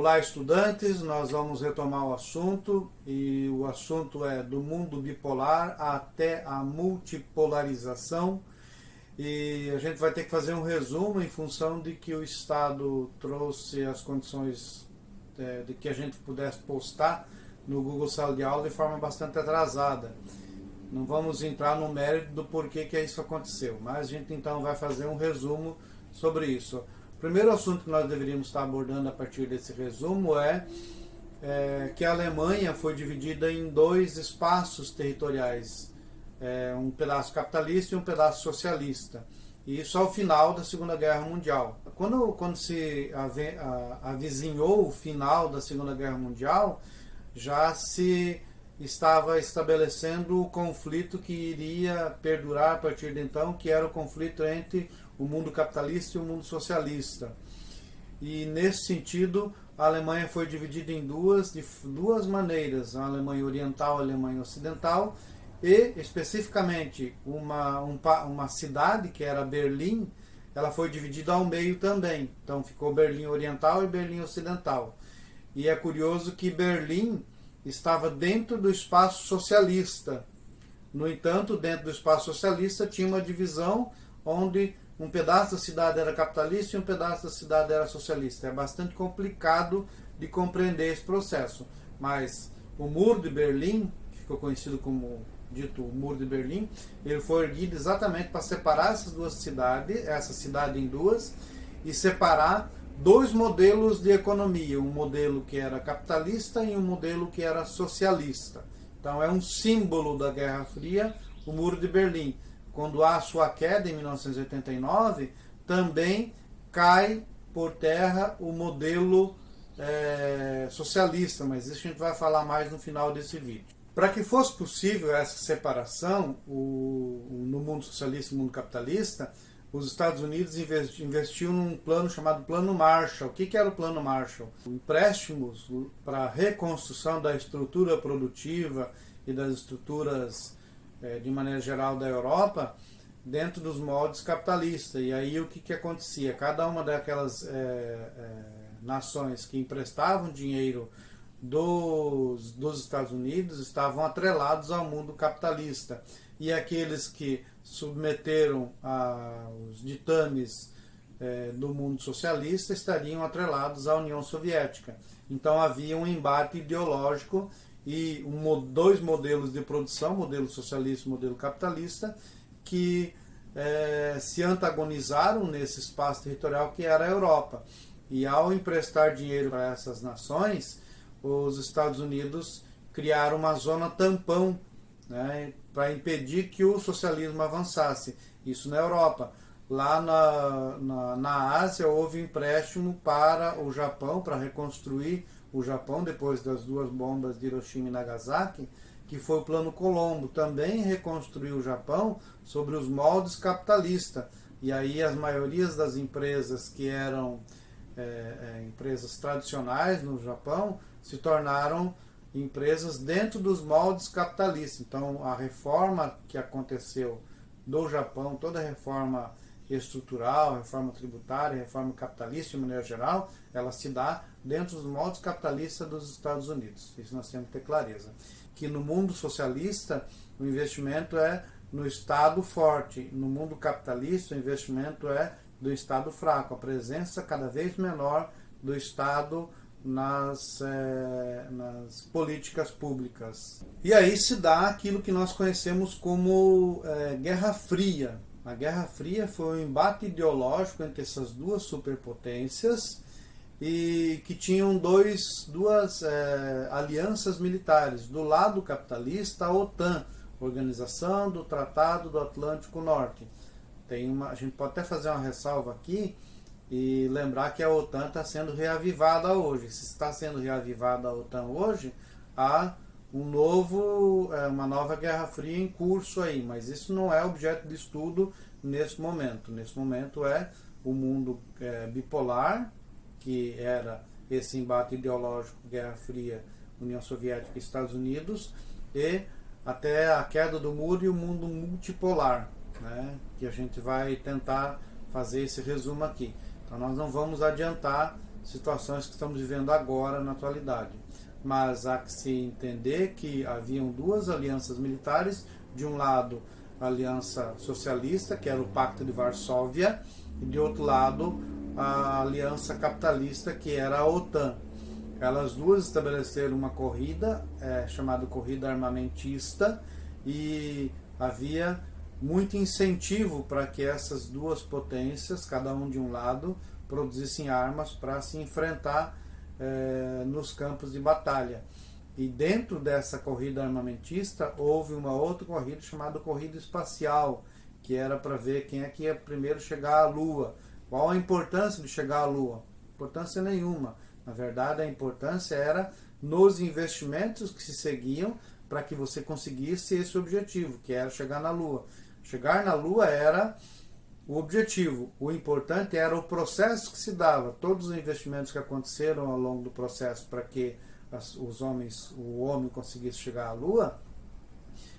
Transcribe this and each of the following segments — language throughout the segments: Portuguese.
Olá, estudantes, nós vamos retomar o assunto, e o assunto é do mundo bipolar até a multipolarização, e a gente vai ter que fazer um resumo em função de que o Estado trouxe as condições de que a gente pudesse postar no Google Sala de Aula de forma bastante atrasada. Não vamos entrar no mérito do porquê que isso aconteceu, mas a gente então vai fazer um resumo sobre isso. O primeiro assunto que nós deveríamos estar abordando a partir desse resumo é que a Alemanha foi dividida em dois espaços territoriais, um pedaço capitalista e um pedaço socialista, e isso ao final da Segunda Guerra Mundial. Quando se avizinhou o final da Segunda Guerra Mundial, já se estava estabelecendo o conflito que iria perdurar a partir de então, que era o conflito entre o mundo capitalista e o mundo socialista. E nesse sentido, a Alemanha foi dividida em de duas maneiras, a Alemanha Oriental e a Alemanha Ocidental, e especificamente uma cidade, que era Berlim, ela foi dividida ao meio também. Então ficou Berlim Oriental e Berlim Ocidental. E é curioso que Berlim estava dentro do espaço socialista. No entanto, dentro do espaço socialista tinha uma divisão onde um pedaço da cidade era capitalista e um pedaço da cidade era socialista. É bastante complicado de compreender esse processo. Mas o Muro de Berlim, que ficou conhecido como dito o Muro de Berlim, ele foi erguido exatamente para separar essas duas cidades, essa cidade em duas, e separar dois modelos de economia, um modelo que era capitalista e um modelo que era socialista. Então é um símbolo da Guerra Fria, o Muro de Berlim. Quando há sua queda em 1989, também cai por terra o modelo socialista, mas isso a gente vai falar mais no final desse vídeo. Para que fosse possível essa separação no mundo socialista e no mundo capitalista, os Estados Unidos investiu num plano chamado Plano Marshall. O que era o Plano Marshall? Empréstimos para a reconstrução da estrutura produtiva e das estruturas, de maneira geral, da Europa, dentro dos moldes capitalistas. E aí o que acontecia? Cada uma daquelas nações que emprestavam dinheiro dos Estados Unidos estavam atrelados ao mundo capitalista. E aqueles que submeteram aos ditames do mundo socialista estariam atrelados à União Soviética. Então havia um embate ideológico e dois modelos de produção, modelo socialista e modelo capitalista, que se antagonizaram nesse espaço territorial que era a Europa. E ao emprestar dinheiro para essas nações, os Estados Unidos criaram uma zona tampão, né, para impedir que o socialismo avançasse. Isso na Europa. Lá na Ásia houve empréstimo para o Japão, para reconstruir o Japão depois das duas bombas de Hiroshima e Nagasaki, que foi o Plano Colombo. Também reconstruiu o Japão sobre os moldes capitalistas. E aí as maiorias das empresas que eram empresas tradicionais no Japão se tornaram empresas dentro dos moldes capitalistas. Então a reforma que aconteceu do Japão, toda a reforma estrutural, reforma tributária, reforma capitalista de maneira geral, ela se dá dentro dos moldes capitalistas dos Estados Unidos. Isso nós temos que ter clareza. Que no mundo socialista o investimento é no Estado forte, no mundo capitalista o investimento é do Estado fraco, a presença cada vez menor do Estado nas políticas públicas. E aí se dá aquilo que nós conhecemos como Guerra Fria. A Guerra Fria foi um embate ideológico entre essas duas superpotências e que tinham duas alianças militares. Do lado capitalista, a OTAN, Organização do Tratado do Atlântico Norte. A gente pode até fazer uma ressalva aqui e lembrar que a OTAN está sendo reavivada hoje. Se está sendo reavivada a OTAN hoje, há uma nova Guerra Fria em curso aí, mas isso não é objeto de estudo nesse momento. Nesse momento é o mundo bipolar, que era esse embate ideológico, Guerra Fria, União Soviética e Estados Unidos, e até a queda do muro, e o mundo multipolar, né, que a gente vai tentar fazer esse resumo aqui. Então nós não vamos adiantar situações que estamos vivendo agora na atualidade. Mas há que se entender que haviam duas alianças militares, de um lado a aliança socialista, que era o Pacto de Varsóvia, e de outro lado a aliança capitalista, que era a OTAN. Elas duas estabeleceram uma corrida, chamada corrida armamentista, e havia muito incentivo para que essas duas potências, cada um de um lado, produzissem armas para se enfrentar nos campos de batalha. E dentro dessa corrida armamentista houve uma outra corrida chamada corrida espacial, que era para ver quem é que ia primeiro chegar à Lua. Qual a importância de chegar à Lua? Importância nenhuma. Na verdade, a importância era nos investimentos que se seguiam para que você conseguisse esse objetivo, que era chegar na Lua. Chegar na Lua era o objetivo. O importante era o processo que se dava. Todos os investimentos que aconteceram ao longo do processo para que o homem conseguisse chegar à Lua,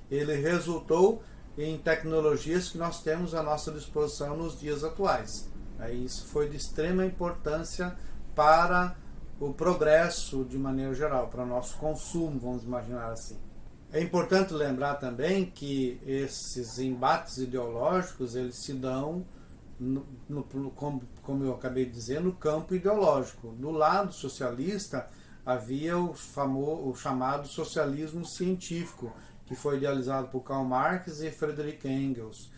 ele resultou em tecnologias que nós temos à nossa disposição nos dias atuais. Isso foi de extrema importância para o progresso de maneira geral, para o nosso consumo, vamos imaginar assim. É importante lembrar também que esses embates ideológicos, eles se dão, como eu acabei de dizer, no campo ideológico. Do lado socialista havia o chamado socialismo científico, que foi idealizado por Karl Marx e Friedrich Engels.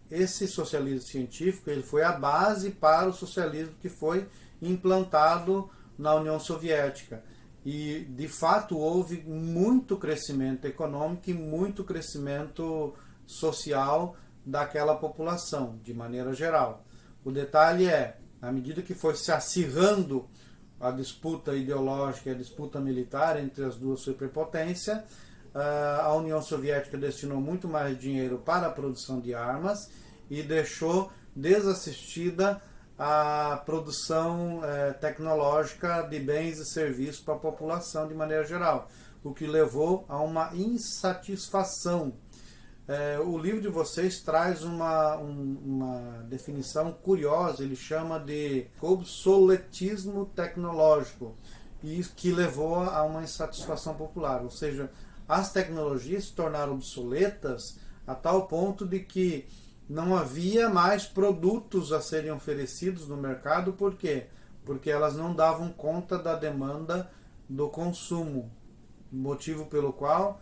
Esse socialismo científico ele foi a base para o socialismo que foi implantado na União Soviética. E, de fato, houve muito crescimento econômico e muito crescimento social daquela população, de maneira geral. O detalhe é, à medida que foi se acirrando a disputa ideológica e a disputa militar entre as duas superpotências, a União Soviética destinou muito mais dinheiro para a produção de armas e deixou desassistida a produção tecnológica de bens e serviços para a população de maneira geral, o que levou a uma insatisfação. O livro de vocês traz uma definição curiosa, ele chama de obsoletismo tecnológico, e que levou a uma insatisfação popular, ou seja, as tecnologias se tornaram obsoletas a tal ponto de que não havia mais produtos a serem oferecidos no mercado. Por quê? Porque elas não davam conta da demanda do consumo, motivo pelo qual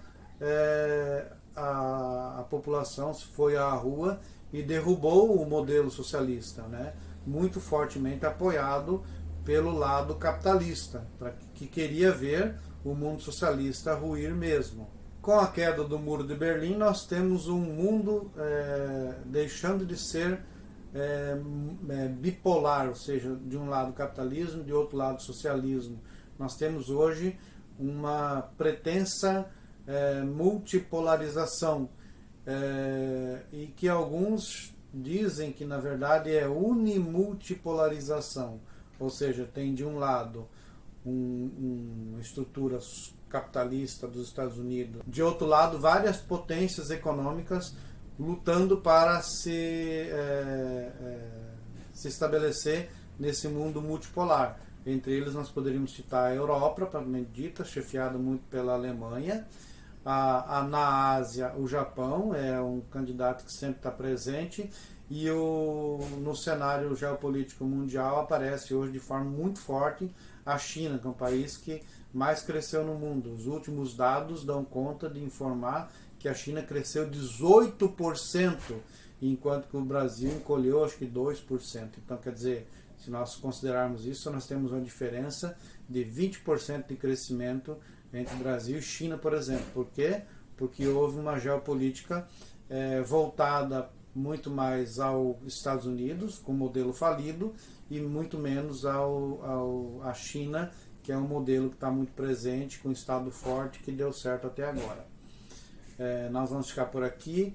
a população foi à rua e derrubou o modelo socialista, né? Muito fortemente apoiado pelo lado capitalista, que queria ver o mundo socialista ruir mesmo. Com a queda do Muro de Berlim, nós temos um mundo deixando de ser bipolar, ou seja, de um lado capitalismo, de outro lado socialismo. Nós temos hoje uma pretensa multipolarização, e que alguns dizem que na verdade é unimultipolarização, ou seja, tem de um lado uma estrutura capitalista dos Estados Unidos, de outro lado várias potências econômicas lutando para se estabelecer nesse mundo multipolar. Entre eles nós poderíamos citar a Europa, propriamente dita, chefiada muito pela Alemanha. Na Ásia, o Japão é um candidato que sempre está presente, e no cenário geopolítico mundial aparece hoje de forma muito forte a China, que é um país que mais cresceu no mundo. Os últimos dados dão conta de informar que a China cresceu 18%, enquanto que o Brasil encolheu acho que 2%. Então, quer dizer, se nós considerarmos isso, nós temos uma diferença de 20% de crescimento entre Brasil e China, por exemplo. Por quê? Porque houve uma geopolítica voltada muito mais aos Estados Unidos, com modelo falido, e muito menos à China, que é um modelo que está muito presente, com um Estado forte, que deu certo até agora. Nós vamos ficar por aqui.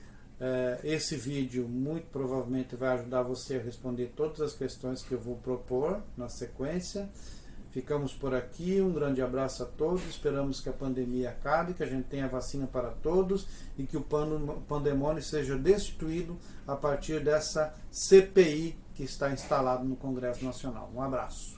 Esse vídeo muito provavelmente vai ajudar você a responder todas as questões que eu vou propor na sequência. Ficamos por aqui, um grande abraço a todos, esperamos que a pandemia acabe, que a gente tenha vacina para todos e que o pandemônio seja destituído a partir dessa CPI que está instalado no Congresso Nacional. Um abraço.